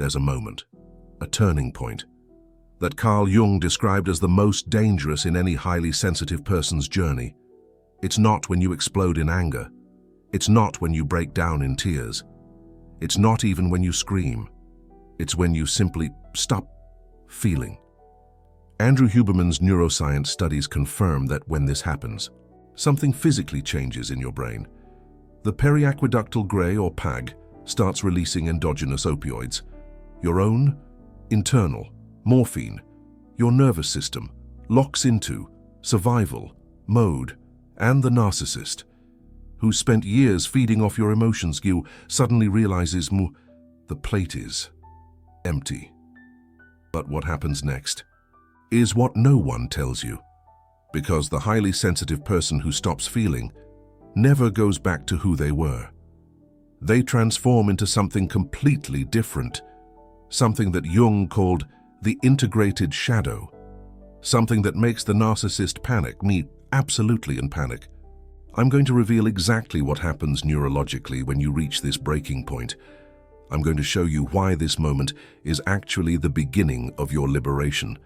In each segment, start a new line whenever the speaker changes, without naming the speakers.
there's a moment, a turning point, that Carl Jung described as the most dangerous in any highly sensitive person's journey. It's not when you explode in anger. It's not when you break down in tears. It's not even when you scream. It's when you simply stop feeling. Andrew Huberman's neuroscience studies confirm that when this happens, something physically changes in your brain. The periaqueductal gray, or PAG, starts releasing endogenous opioids. Your own, internal, morphine. Your nervous system locks into survival mode, and the narcissist, who spent years feeding off your emotions, you suddenly realizes the plate is empty. But what happens next is what no one tells you, because the highly sensitive person who stops feeling never goes back to who they were. They transform into something completely different, something that Jung called the integrated shadow, something that makes the narcissist panic, me absolutely in panic. I'm going to reveal exactly what happens neurologically when you reach this breaking point. I'm going to show you why this moment is actually the beginning of your liberation.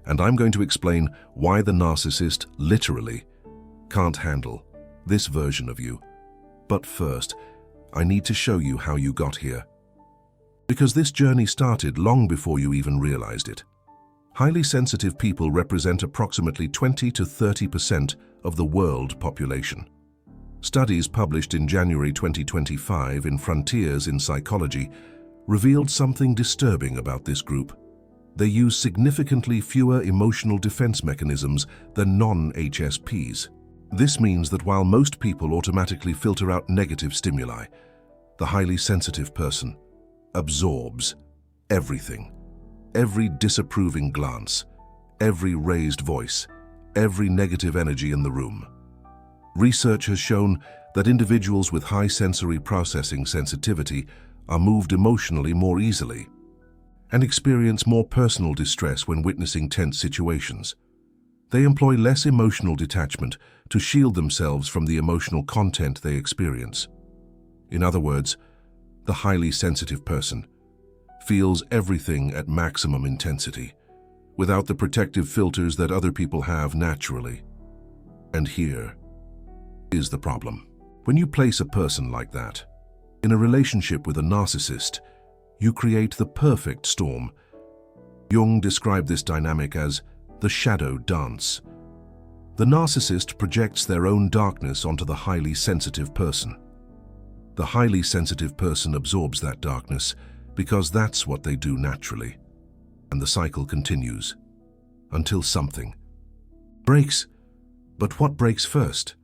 And I'm going to explain why the narcissist literally can't handle this version of you. But first, I need to show you how you got here. Because this journey started long before you even realized it. Highly sensitive people represent approximately 20 to 30% of the world population. Studies published in January 2025 in Frontiers in Psychology revealed something disturbing about this group. They use significantly fewer emotional defense mechanisms than non-HSPs. This means that while most people automatically filter out negative stimuli, the highly sensitive person absorbs everything. Every disapproving glance, every raised voice, every negative energy in the room. Research has shown that individuals with high sensory processing sensitivity are moved emotionally more easily and experience more personal distress when witnessing tense situations. They employ less emotional detachment to shield themselves from the emotional content they experience. In other words, the highly sensitive person feels everything at maximum intensity, without the protective filters that other people have naturally. And here is the problem. When you place a person like that in a relationship with a narcissist, you create the perfect storm. Jung described this dynamic as the shadow dance. The narcissist projects their own darkness onto the highly sensitive person. The highly sensitive person absorbs that darkness because that's what they do naturally. And the cycle continues until something breaks. But what breaks first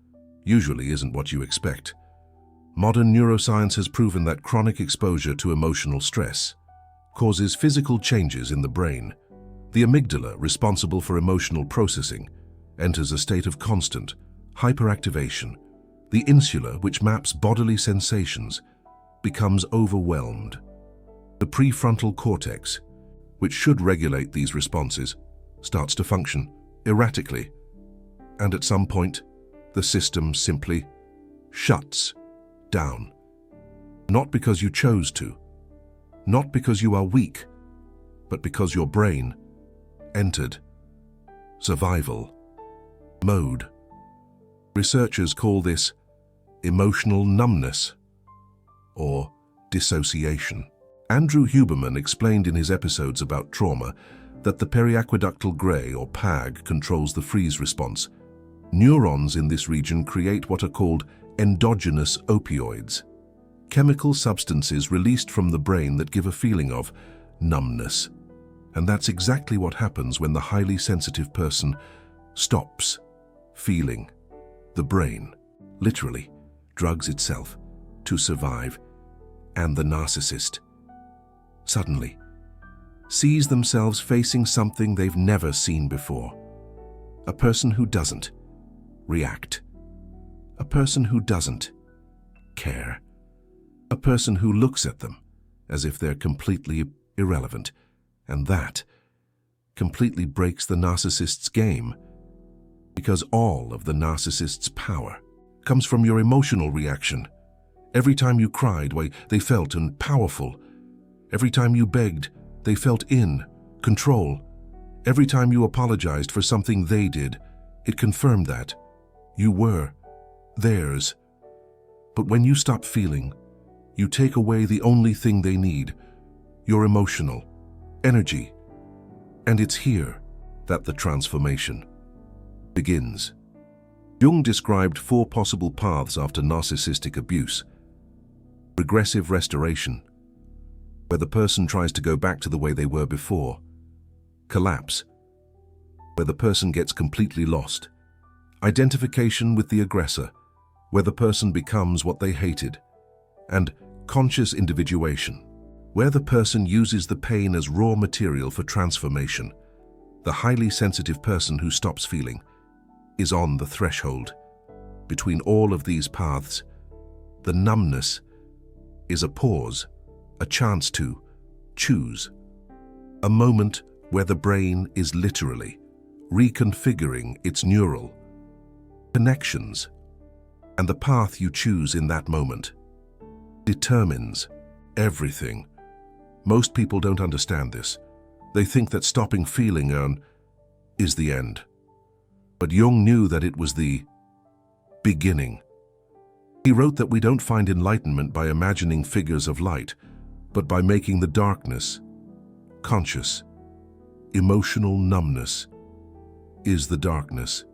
usually isn't what you expect. Modern neuroscience has proven that chronic exposure to emotional stress causes physical changes in the brain. The amygdala, responsible for emotional processing, enters a state of constant hyperactivation. The insula, which maps bodily sensations, becomes overwhelmed. The prefrontal cortex, which should regulate these responses, starts to function erratically. And at some point, the system simply shuts down. Not because you chose to, not because you are weak, but because your brain entered survival mode. Researchers call this emotional numbness or dissociation. Andrew Huberman explained in his episodes about trauma that the periaqueductal gray, or PAG, controls the freeze response. Neurons in this region create what are called endogenous opioids, chemical substances released from the brain that give a feeling of numbness. And that's exactly what happens when the highly sensitive person stops feeling. The brain literally drugs itself to survive, and the narcissist suddenly sees themselves facing something they've never seen before. A person who doesn't react. A person who doesn't care. A person who looks at them as if they're completely irrelevant. And that completely breaks the narcissist's game, because all of the narcissist's power comes from your emotional reaction. Every time you cried, they felt and powerful. Every time you begged, they felt in control. Every time you apologized for something they did, it confirmed that you were theirs. But when you stop feeling, you take away the only thing they need, your emotional energy. And it's here that the transformation begins. Jung described 4 possible paths after narcissistic abuse. Regressive restoration, where the person tries to go back to the way they were before. Collapse, where the person gets completely lost. Identification with the aggressor, where the person becomes what they hated. And conscious individuation, where the person uses the pain as raw material for transformation. The highly sensitive person who stops feeling is on the threshold. Between all of these paths, the numbness is a pause, a chance to choose. A moment where the brain is literally reconfiguring its neural connections. And the path you choose in that moment determines everything. Most people don't understand this. They think that stopping feeling is the end. But Jung knew that it was the beginning. He wrote that we don't find enlightenment by imagining figures of light, but by making the darkness conscious. Emotional numbness is the darkness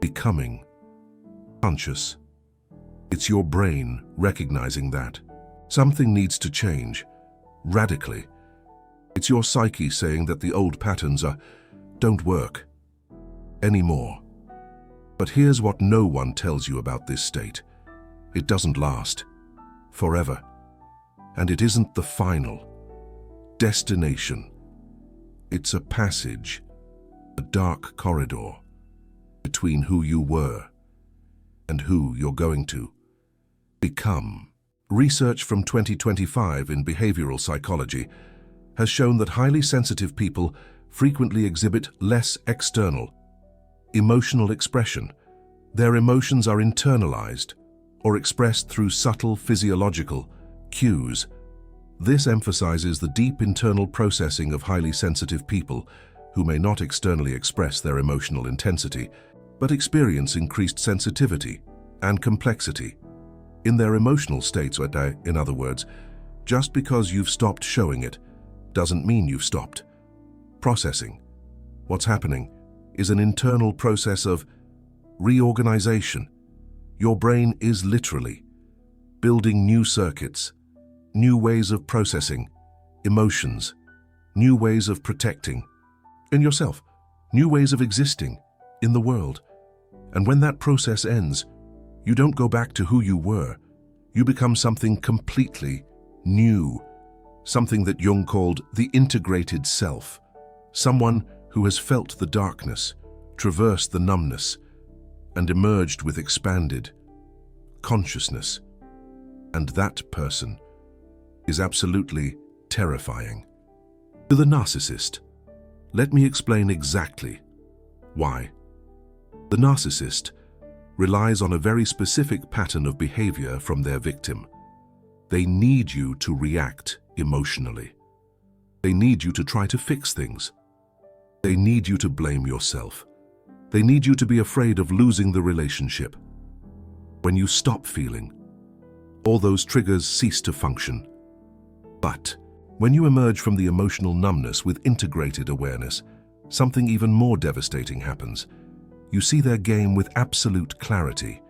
becoming conscious. It's your brain recognizing that something needs to change radically. It's your psyche saying that the old patterns don't work anymore. But here's what no one tells you about this state. It doesn't last forever. And it isn't the final destination. It's a passage, a dark corridor between who you were and who you're going to become. Research from 2025 in behavioral psychology has shown that highly sensitive people frequently exhibit less external emotional expression. Their emotions are internalized or expressed through subtle physiological cues. This emphasizes the deep internal processing of highly sensitive people who may not externally express their emotional intensity, but experience increased sensitivity and complexity in their emotional states. In other words, just because you've stopped showing it doesn't mean you've stopped processing. What's happening is an internal process of reorganization. Your brain is literally building new circuits, new ways of processing emotions, new ways of protecting in yourself, new ways of existing in the world. And when that process ends, you don't go back to who you were. You become something completely new, something that Jung called the integrated self, someone who has felt the darkness, traversed the numbness, and emerged with expanded consciousness. And that person is absolutely terrifying. To the narcissist, let me explain exactly why. The narcissist relies on a very specific pattern of behavior from their victim. They need you to react emotionally. They need you to try to fix things. They need you to blame yourself. They need you to be afraid of losing the relationship. When you stop feeling, all those triggers cease to function. But when you emerge from the emotional numbness with integrated awareness, something even more devastating happens. You see their game with absolute clarity.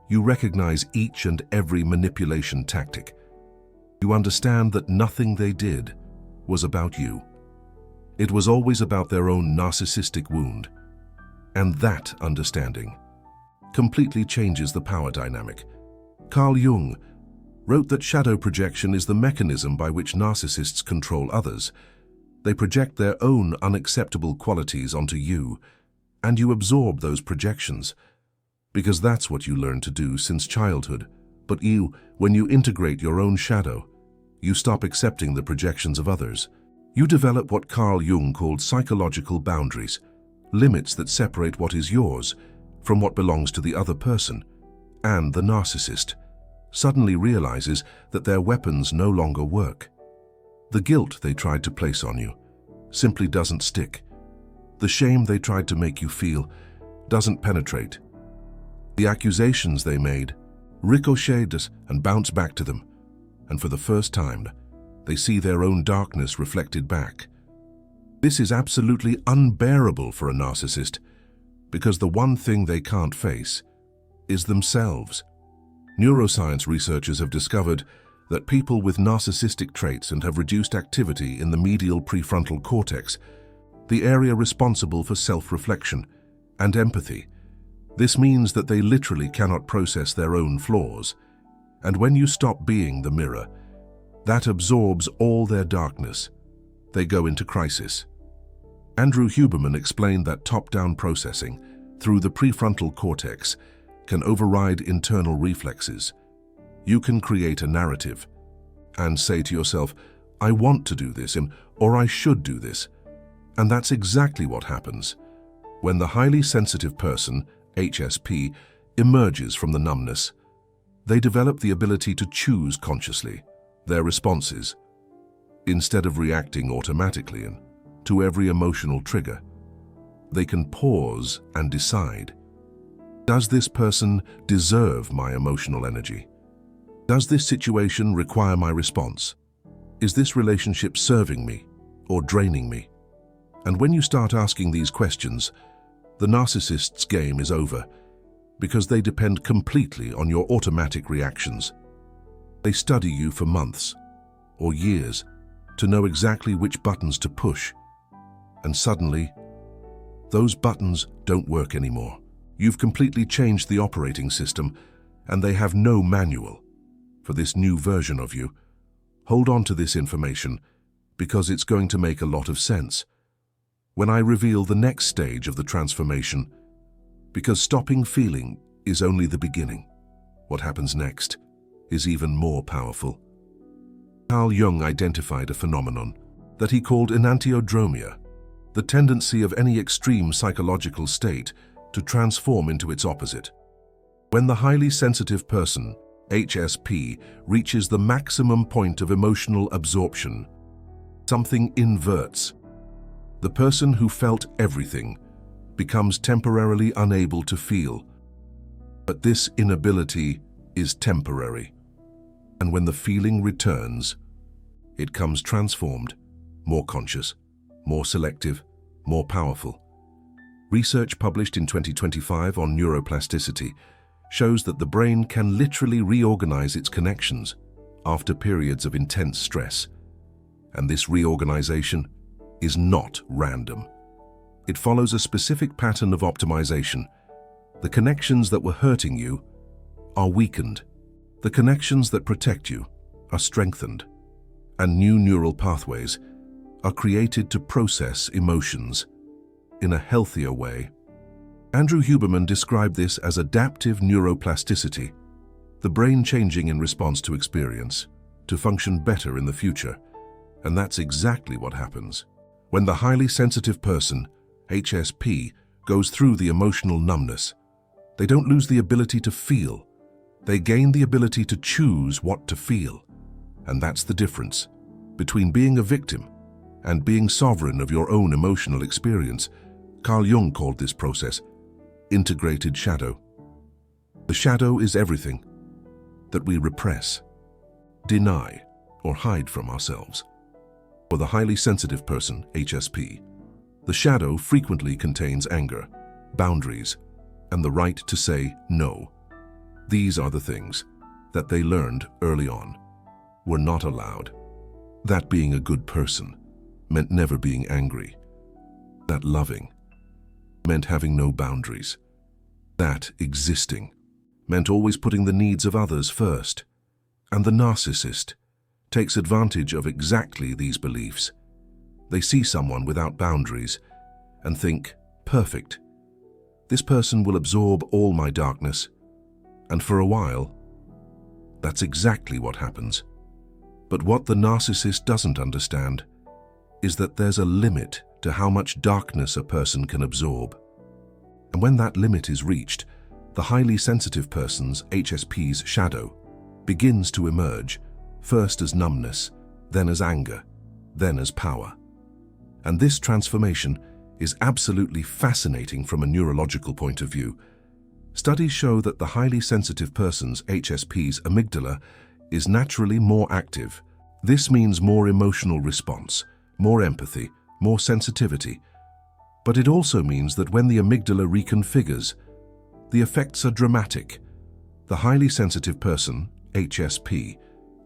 You recognize each and every manipulation tactic. You understand that nothing they did was about you. It was always about their own narcissistic wound. And that understanding completely changes the power dynamic. Carl Jung wrote that shadow projection is the mechanism by which narcissists control others. They project their own unacceptable qualities onto you, and you absorb those projections, because that's what you learn to do since childhood. But when you integrate your own shadow, you stop accepting the projections of others. You develop what Carl Jung called psychological boundaries, limits that separate what is yours from what belongs to the other person. And the narcissist suddenly realizes that their weapons no longer work. The guilt they tried to place on you simply doesn't stick. The shame they tried to make you feel doesn't penetrate. The accusations they made ricocheted and bounced back to them, and for the first time, they see their own darkness reflected back. This is absolutely unbearable for a narcissist, because the one thing they can't face is themselves. Neuroscience researchers have discovered that people with narcissistic traits and have reduced activity in the medial prefrontal cortex, the area responsible for self-reflection and empathy. This means that they literally cannot process their own flaws. And when you stop being the mirror, that absorbs all their darkness. They go into crisis. Andrew Huberman explained that top-down processing through the prefrontal cortex can override internal reflexes. You can create a narrative and say to yourself, I want to do this, or I should do this. And that's exactly what happens. When the highly sensitive person, HSP, emerges from the numbness, they develop the ability to choose consciously their responses, instead of reacting automatically to every emotional trigger. They can pause and decide, does this person deserve my emotional energy? Does this situation require my response? Is this relationship serving me or draining me? And when you start asking these questions, the narcissist's game is over, because they depend completely on your automatic reactions. They study you for months or years to know exactly which buttons to push. And suddenly, those buttons don't work anymore. You've completely changed the operating system, and they have no manual for this new version of you. Hold on to this information, because it's going to make a lot of sense when I reveal the next stage of the transformation, because stopping feeling is only the beginning. What happens next is even more powerful. Carl Jung identified a phenomenon that he called enantiodromia, the tendency of any extreme psychological state to transform into its opposite. When the highly sensitive person, HSP, reaches the maximum point of emotional absorption, something inverts. The person who felt everything becomes temporarily unable to feel. But this inability is temporary. And when the feeling returns, it comes transformed, more conscious, more selective, more powerful. Research published in 2025 on neuroplasticity shows that the brain can literally reorganize its connections after periods of intense stress. And this reorganization is not random. It follows a specific pattern of optimization. The connections that were hurting you are weakened. The connections that protect you are strengthened. And new neural pathways are created to process emotions in a healthier way. Andrew Huberman described this as adaptive neuroplasticity, the brain changing in response to experience, to function better in the future. And that's exactly what happens. When the highly sensitive person, HSP, goes through the emotional numbness, they don't lose the ability to feel. They gain the ability to choose what to feel. And that's the difference between being a victim and being sovereign of your own emotional experience. Carl Jung called this process integrated shadow. The shadow is everything that we repress, deny, or hide from ourselves. For the highly sensitive person, HSP, the shadow frequently contains anger, boundaries, and the right to say no. These are the things that they learned early on were not allowed. That being a good person meant never being angry. That loving meant having no boundaries. That existing meant always putting the needs of others first. And the narcissist takes advantage of exactly these beliefs. They see someone without boundaries and think, perfect. This person will absorb all my darkness. And for a while, that's exactly what happens. But what the narcissist doesn't understand is that there's a limit to how much darkness a person can absorb. And when that limit is reached, the highly sensitive person's, HSP's, shadow begins to emerge, first as numbness, then as anger, then as power. And this transformation is absolutely fascinating from a neurological point of view. Studies show that the highly sensitive person's HSP's amygdala is naturally more active. This means more emotional response, more empathy, more sensitivity. But it also means that when the amygdala reconfigures, the effects are dramatic. The highly sensitive person, HSP,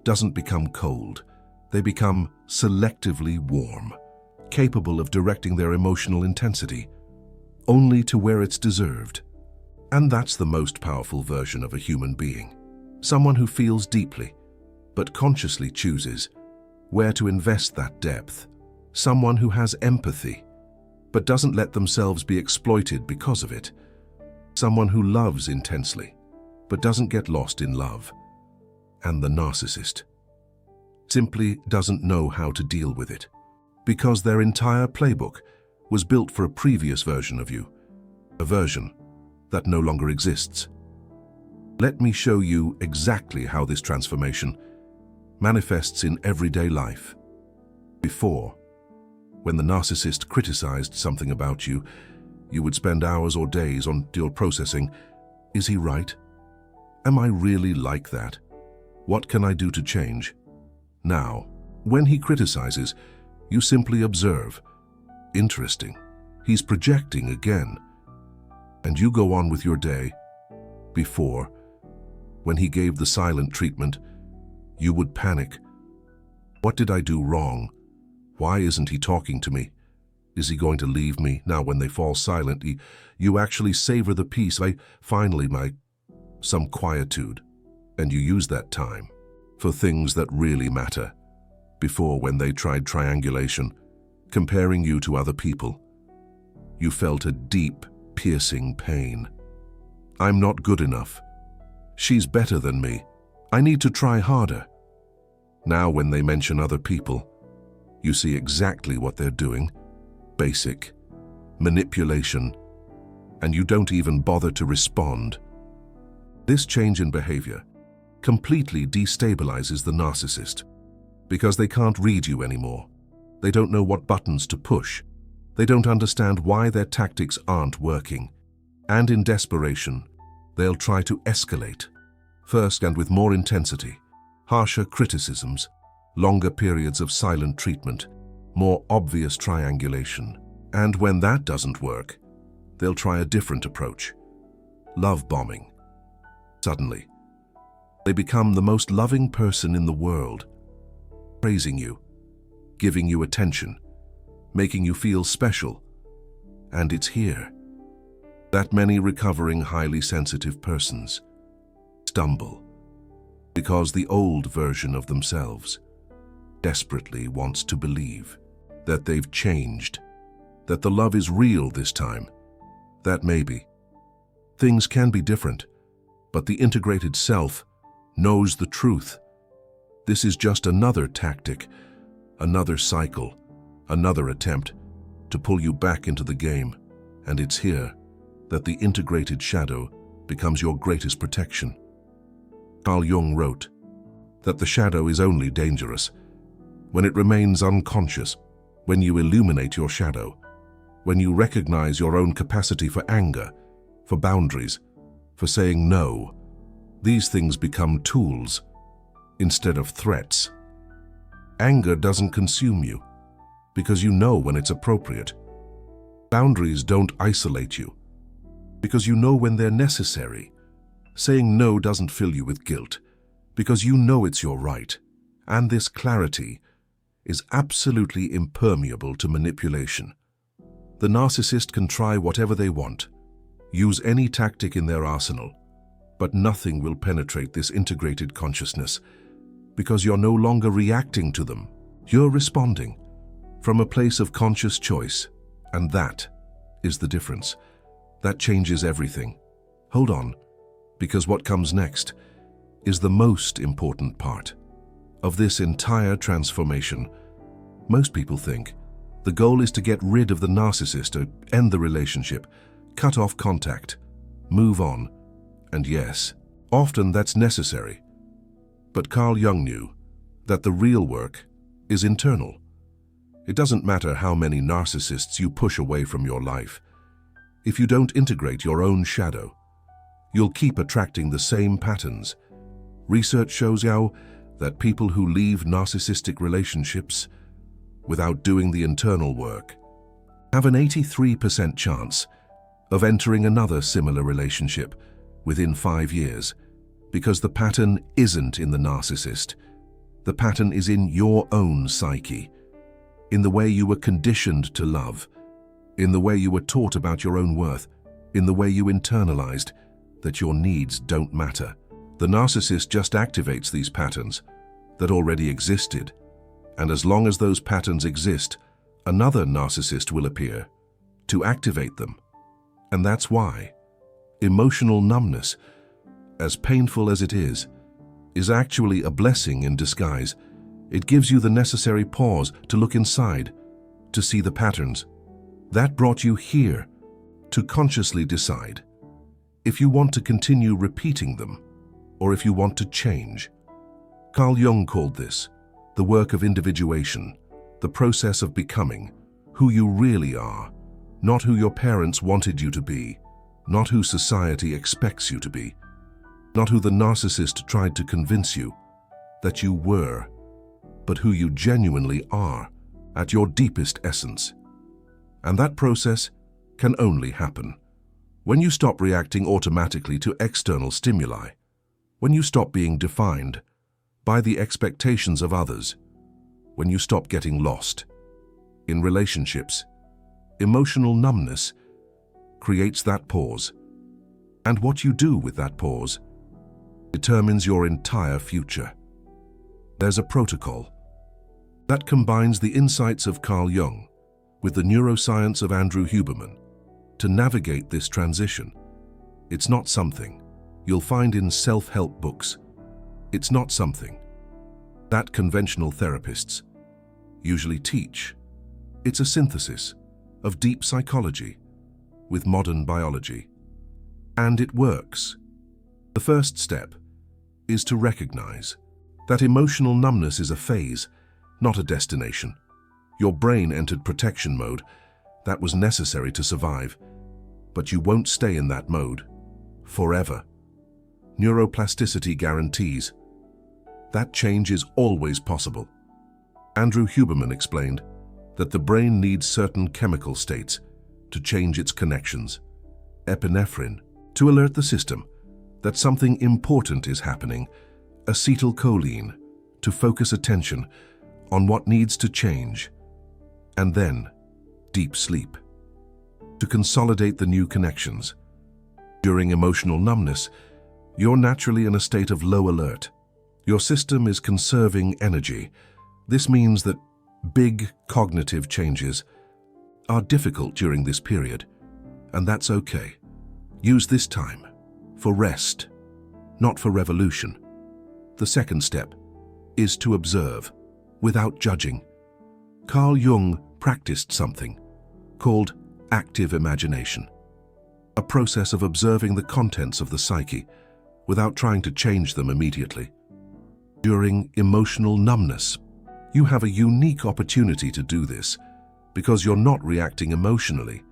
doesn't become cold. They become selectively warm, capable of directing their emotional intensity, only to where it's deserved. And that's the most powerful version of a human being. Someone who feels deeply, but consciously chooses where to invest that depth. Someone who has empathy, but doesn't let themselves be exploited because of it. Someone who loves intensely, but doesn't get lost in love. And the narcissist simply doesn't know how to deal with it, because their entire playbook was built for a previous version of you, a version that no longer exists. Let me show you exactly how this transformation manifests in everyday life. Before, when the narcissist criticized something about you, you would spend hours or days on your processing. Is he right? Am I really like that? What can I do to change? Now, when he criticizes, you simply observe. Interesting. He's projecting again. And you go on with your day. Before, when he gave the silent treatment, you would panic. What did I do wrong? Why isn't he talking to me? Is he going to leave me? Now when they fall silent, you actually savor the peace. Finally, some quietude. And you use that time for things that really matter. Before, when they tried triangulation, comparing you to other people, you felt a deep, piercing pain. I'm not good enough. She's better than me. I need to try harder. Now when they mention other people, you see exactly what they're doing. Basic manipulation, and you don't even bother to respond. This change in behavior completely destabilizes the narcissist because they can't read you anymore. They don't know what buttons to push. They don't understand why their tactics aren't working. And in desperation, they'll try to escalate. First and with more intensity, harsher criticisms, longer periods of silent treatment, more obvious triangulation. And when that doesn't work, they'll try a different approach. Love bombing. Suddenly, they become the most loving person in the world, praising you, giving you attention, making you feel special. And it's here that many recovering highly sensitive persons stumble because the old version of themselves desperately wants to believe that they've changed, that the love is real this time, that maybe things can be different, but the integrated self knows the truth. This is just another tactic, another cycle, another attempt to pull you back into the game. And it's here that the integrated shadow becomes your greatest protection. Carl Jung wrote that the shadow is only dangerous when it remains unconscious, when you illuminate your shadow, when you recognize your own capacity for anger, for boundaries, for saying no. These things become tools instead of threats. Anger doesn't consume you because you know when it's appropriate. Boundaries don't isolate you because you know when they're necessary. Saying no doesn't fill you with guilt because you know it's your right. And this clarity is absolutely impermeable to manipulation. The narcissist can try whatever they want, use any tactic in their arsenal, but nothing will penetrate this integrated consciousness because you're no longer reacting to them. You're responding from a place of conscious choice, and that is the difference. That changes everything. Hold on, because what comes next is the most important part of this entire transformation. Most people think the goal is to get rid of the narcissist or end the relationship, cut off contact, move on. And yes, often that's necessary. But Carl Jung knew that the real work is internal. It doesn't matter how many narcissists you push away from your life. If you don't integrate your own shadow, you'll keep attracting the same patterns. Research shows that people who leave narcissistic relationships without doing the internal work have an 83% chance of entering another similar relationship within 5 years, because the pattern isn't in the narcissist. The pattern is in your own psyche, in the way you were conditioned to love, in the way you were taught about your own worth, in the way you internalized that your needs don't matter. The narcissist just activates these patterns that already existed, and as long as those patterns exist, another narcissist will appear to activate them. And that's why emotional numbness, as painful as it is actually a blessing in disguise. It gives you the necessary pause to look inside, to see the patterns. That brought you here, to consciously decide if you want to continue repeating them, or if you want to change. Carl Jung called this the work of individuation, the process of becoming who you really are, not who your parents wanted you to be, not who society expects you to be, not who the narcissist tried to convince you that you were, but who you genuinely are at your deepest essence. And that process can only happen when you stop reacting automatically to external stimuli, when you stop being defined by the expectations of others, when you stop getting lost in relationships. Emotional numbness creates that pause, and what you do with that pause determines your entire future. There's a protocol that combines the insights of Carl Jung with the neuroscience of Huberman to navigate this transition. It's not something you'll find in self-help books. It's not something that conventional therapists usually teach. It's a synthesis of deep psychology with modern biology. And it works. The first step is to recognize that emotional numbness is a phase, not a destination. Your brain entered protection mode. That was necessary to survive, but you won't stay in that mode forever. Neuroplasticity guarantees that change is always possible. Huberman explained that the brain needs certain chemical states to change its connections. Epinephrine, to alert the system that something important is happening. Acetylcholine, to focus attention on what needs to change. And then, deep sleep, to consolidate the new connections. During emotional numbness, you're naturally in a state of low alert. Your system is conserving energy. This means that big cognitive changes are difficult during this period, and that's okay. Use this time for rest, not for revolution. The second step is to observe without judging. Carl Jung practiced something called active imagination, a process of observing the contents of the psyche without trying to change them immediately. During emotional numbness, you have a unique opportunity to do this because you're not reacting emotionally.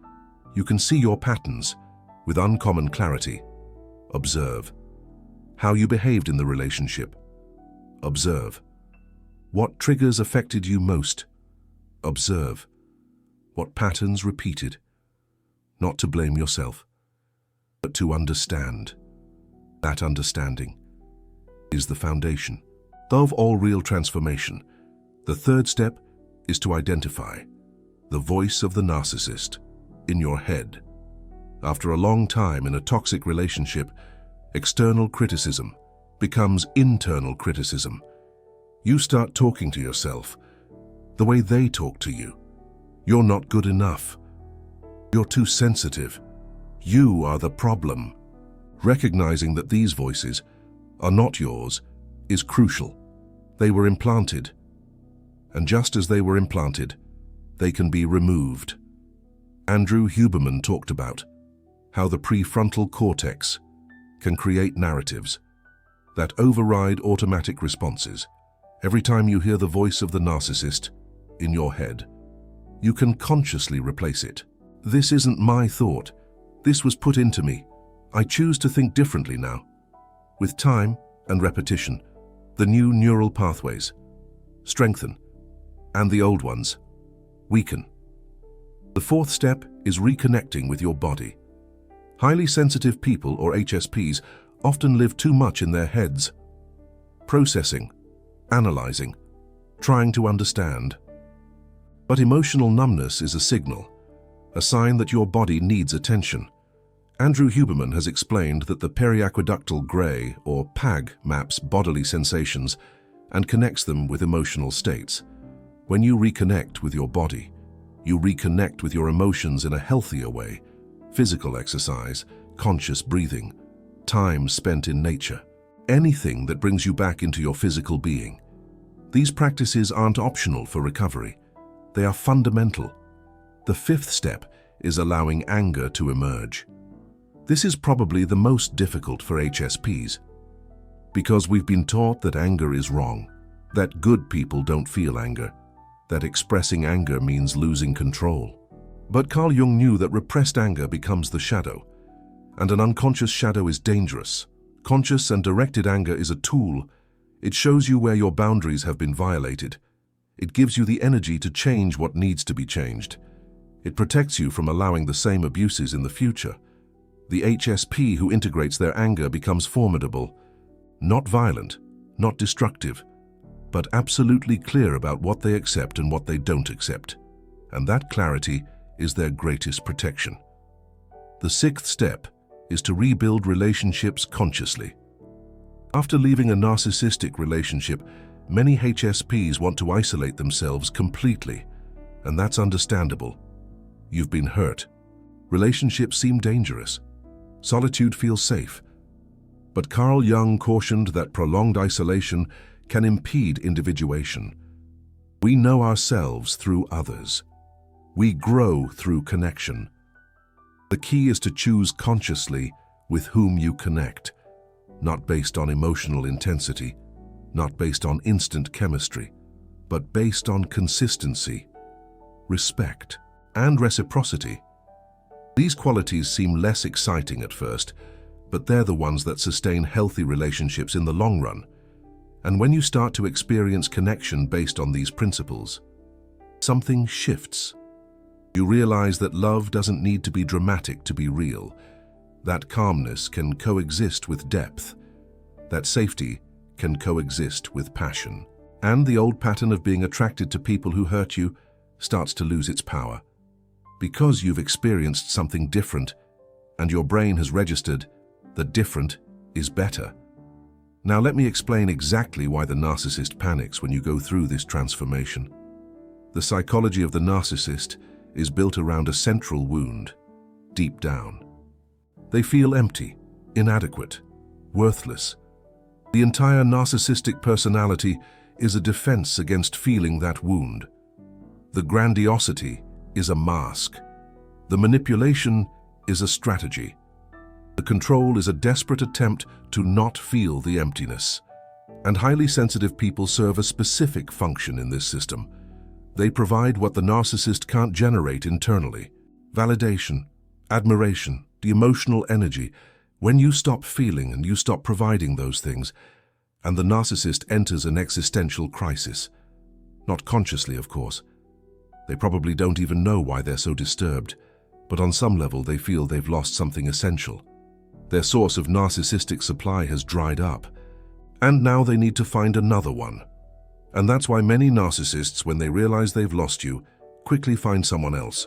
You can see your patterns with uncommon clarity. Observe how you behaved in the relationship. Observe what triggers affected you most. Observe what patterns repeated. Not to blame yourself, but to understand. That understanding is the foundation of all real transformation. The third step is to identify the voice of the narcissist in your head. After a long time in a toxic relationship, external criticism becomes internal criticism. You start talking to yourself the way they talk to you. You're not good enough. You're too sensitive. You are the problem. Recognizing that these voices are not yours is crucial. They were implanted, and just as they were implanted, they can be removed. Huberman talked about how the prefrontal cortex can create narratives that override automatic responses. Every time you hear the voice of the narcissist in your head, You can consciously replace it. This isn't my thought. This was put into me. I choose to think differently now. With time and repetition, the new neural pathways strengthen, and the old ones weaken. The fourth step is reconnecting with your body. Highly sensitive people, or HSPs, often live too much in their heads, processing, analyzing, trying to understand. But emotional numbness is a signal, a sign that your body needs attention. Andrew Huberman has explained that the periaqueductal gray, or PAG, maps bodily sensations and connects them with emotional states. When you reconnect with your body, you reconnect with your emotions in a healthier way. Physical exercise, conscious breathing, time spent in nature, anything that brings you back into your physical being. These practices aren't optional for recovery. They are fundamental. The fifth step is allowing anger to emerge. This is probably the most difficult for HSPs, because we've been taught that anger is wrong, that good people don't feel anger, that expressing anger means losing control. But Carl Jung knew that repressed anger becomes the shadow, and an unconscious shadow is dangerous. Conscious and directed anger is a tool. It shows you where your boundaries have been violated. It gives you the energy to change what needs to be changed. It protects you from allowing the same abuses in the future. The HSP who integrates their anger becomes formidable, not violent, not destructive, but absolutely clear about what they accept and what they don't accept. And that clarity is their greatest protection. The sixth step is to rebuild relationships consciously. After leaving a narcissistic relationship, many HSPs want to isolate themselves completely, and that's understandable. You've been hurt. Relationships seem dangerous. Solitude feels safe. But Carl Jung cautioned that prolonged isolation can impede individuation. We know ourselves through others. We grow through connection. The key is to choose consciously with whom you connect, not based on emotional intensity, not based on instant chemistry, but based on consistency, respect, and reciprocity. These qualities seem less exciting at first, but they're the ones that sustain healthy relationships in the long run. And when you start to experience connection based on these principles, something shifts. You realize that love doesn't need to be dramatic to be real, that calmness can coexist with depth, that safety can coexist with passion, and the old pattern of being attracted to people who hurt you starts to lose its power. Because you've experienced something different, and your brain has registered that different is better. Now let me explain exactly why the narcissist panics when you go through this transformation. The psychology of the narcissist is built around a central wound, deep down. They feel empty, inadequate, worthless. The entire narcissistic personality is a defense against feeling that wound. The grandiosity is a mask. The manipulation is a strategy. The control is a desperate attempt to not feel the emptiness. And highly sensitive people serve a specific function in this system. They provide what the narcissist can't generate internally: validation, admiration, the emotional energy. When you stop feeling and you stop providing those things, and the narcissist enters an existential crisis. Not consciously, of course. They probably don't even know why they're so disturbed, but on some level they feel they've lost something essential. Their source of narcissistic supply has dried up, and now they need to find another one. And that's why many narcissists, when they realize they've lost you, quickly find someone else.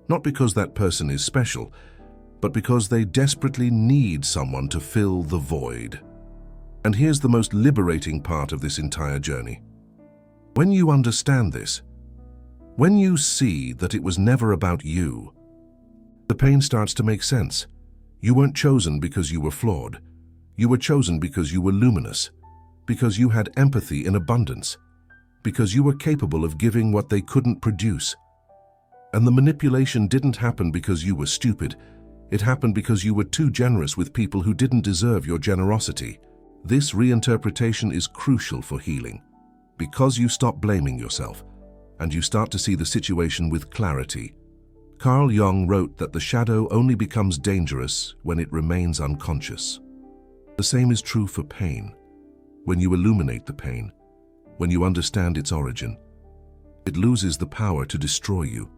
Not because that person is special, but because they desperately need someone to fill the void. And here's the most liberating part of this entire journey. When you understand this, when you see that it was never about you, the pain starts to make sense. You weren't chosen because you were flawed. You were chosen because you were luminous, because you had empathy in abundance, because you were capable of giving what they couldn't produce. And the manipulation didn't happen because you were stupid. It happened because you were too generous with people who didn't deserve your generosity. This reinterpretation is crucial for healing, because you stop blaming yourself and you start to see the situation with clarity. Carl Jung wrote that the shadow only becomes dangerous when it remains unconscious. The same is true for pain. When you illuminate the pain, when you understand its origin, it loses the power to destroy you.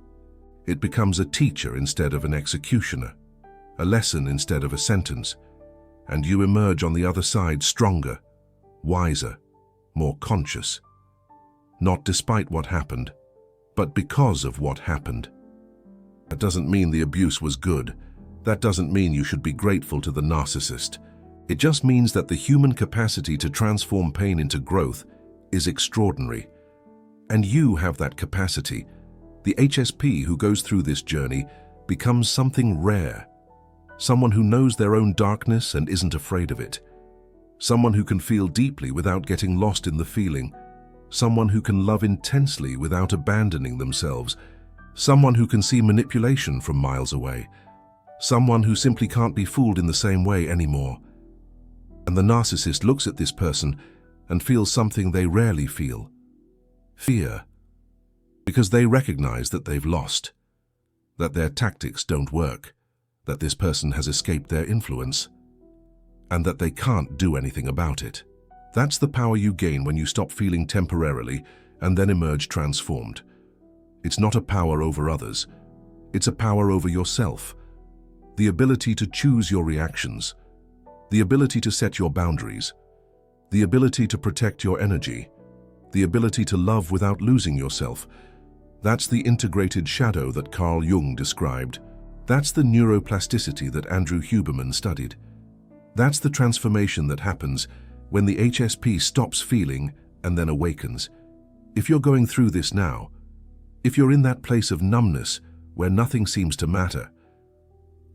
It becomes a teacher instead of an executioner, a lesson instead of a sentence, and you emerge on the other side stronger, wiser, more conscious. Not despite what happened, but because of what happened. That doesn't mean the abuse was good. That doesn't mean you should be grateful to the narcissist. It just means that the human capacity to transform pain into growth is extraordinary. And you have that capacity. The HSP who goes through this journey becomes something rare. Someone who knows their own darkness and isn't afraid of it. Someone who can feel deeply without getting lost in the feeling. Someone who can love intensely without abandoning themselves. Someone who can see manipulation from miles away. Someone who simply can't be fooled in the same way anymore. And the narcissist looks at this person and feels something they rarely feel. Fear. Because they recognize that they've lost, that their tactics don't work, that this person has escaped their influence, and that they can't do anything about it. That's the power you gain when you stop feeling temporarily and then emerge transformed. It's not a power over others. It's a power over yourself. The ability to choose your reactions. The ability to set your boundaries. The ability to protect your energy. The ability to love without losing yourself. That's the integrated shadow that Carl Jung described. That's the neuroplasticity that Andrew Huberman studied. That's the transformation that happens when the HSP stops feeling and then awakens. If you're going through this now, if you're in that place of numbness where nothing seems to matter,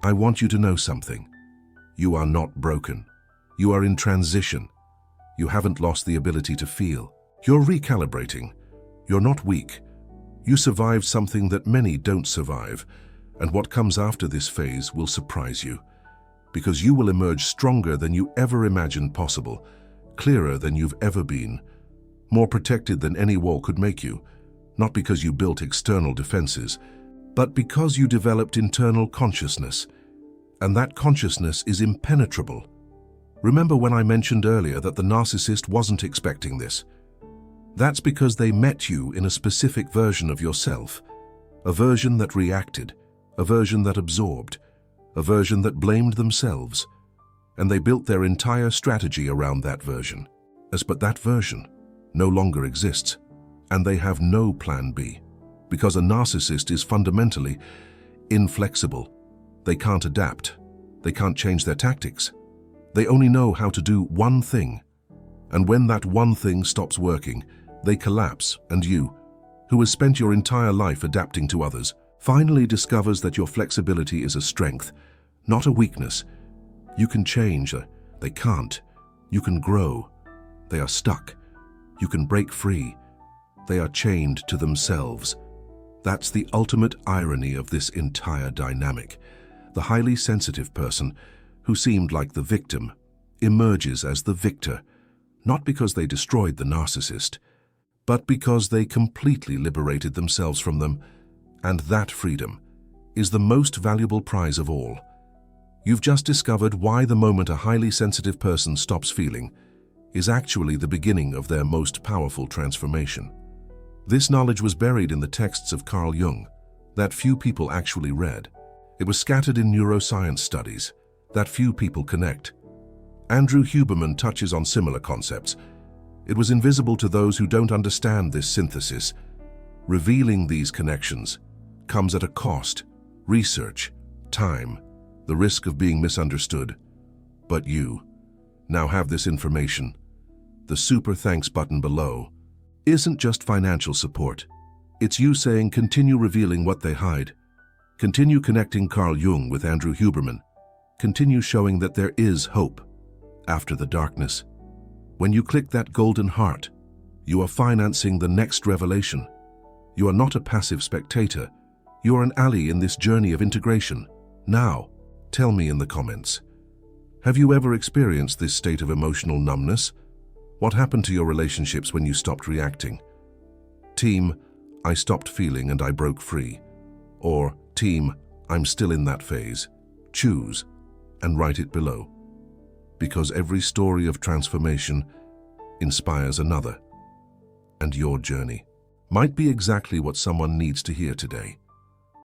I want you to know something. You are not broken. You are in transition. You haven't lost the ability to feel. You're recalibrating. You're not weak. You survived something that many don't survive, and what comes after this phase will surprise you, because you will emerge stronger than you ever imagined possible, clearer than you've ever been, more protected than any wall could make you, not because you built external defenses, but because you developed internal consciousness, and that consciousness is impenetrable. Remember when I mentioned earlier that the narcissist wasn't expecting this? That's because they met you in a specific version of yourself, a version that reacted, a version that absorbed, a version that blamed themselves, and they built their entire strategy around that version. But that version no longer exists, and they have no plan B, because a narcissist is fundamentally inflexible. They can't adapt. They can't change their tactics. They only know how to do one thing, and when that one thing stops working, they collapse, and you, who has spent your entire life adapting to others, finally discovers that your flexibility is a strength, not a weakness. You can change. They can't. You can grow. They are stuck. You can break free. They are chained to themselves. That's the ultimate irony of this entire dynamic. The highly sensitive person, who seemed like the victim, emerges as the victor, not because they destroyed the narcissist, but because they completely liberated themselves from them, and that freedom is the most valuable prize of all. You've just discovered why the moment a highly sensitive person stops feeling is actually the beginning of their most powerful transformation. This knowledge was buried in the texts of Carl Jung that few people actually read. It was scattered in neuroscience studies that few people connect. Andrew Huberman touches on similar concepts. It was invisible to those who don't understand this synthesis. Revealing these connections comes at a cost: research, time, the risk of being misunderstood. But you now have this information. The super thanks button below isn't just financial support. It's you saying continue revealing what they hide. Continue connecting Carl Jung with Andrew Huberman. Continue showing that there is hope after the darkness. When you click that golden heart, you are financing the next revelation. You are not a passive spectator. You are an ally in this journey of integration. Now, tell me in the comments, have you ever experienced this state of emotional numbness? What happened to your relationships when you stopped reacting? Team, I stopped feeling and I broke free. Or, team, I'm still in that phase. Choose and write it below. Because every story of transformation inspires another. And your journey might be exactly what someone needs to hear today.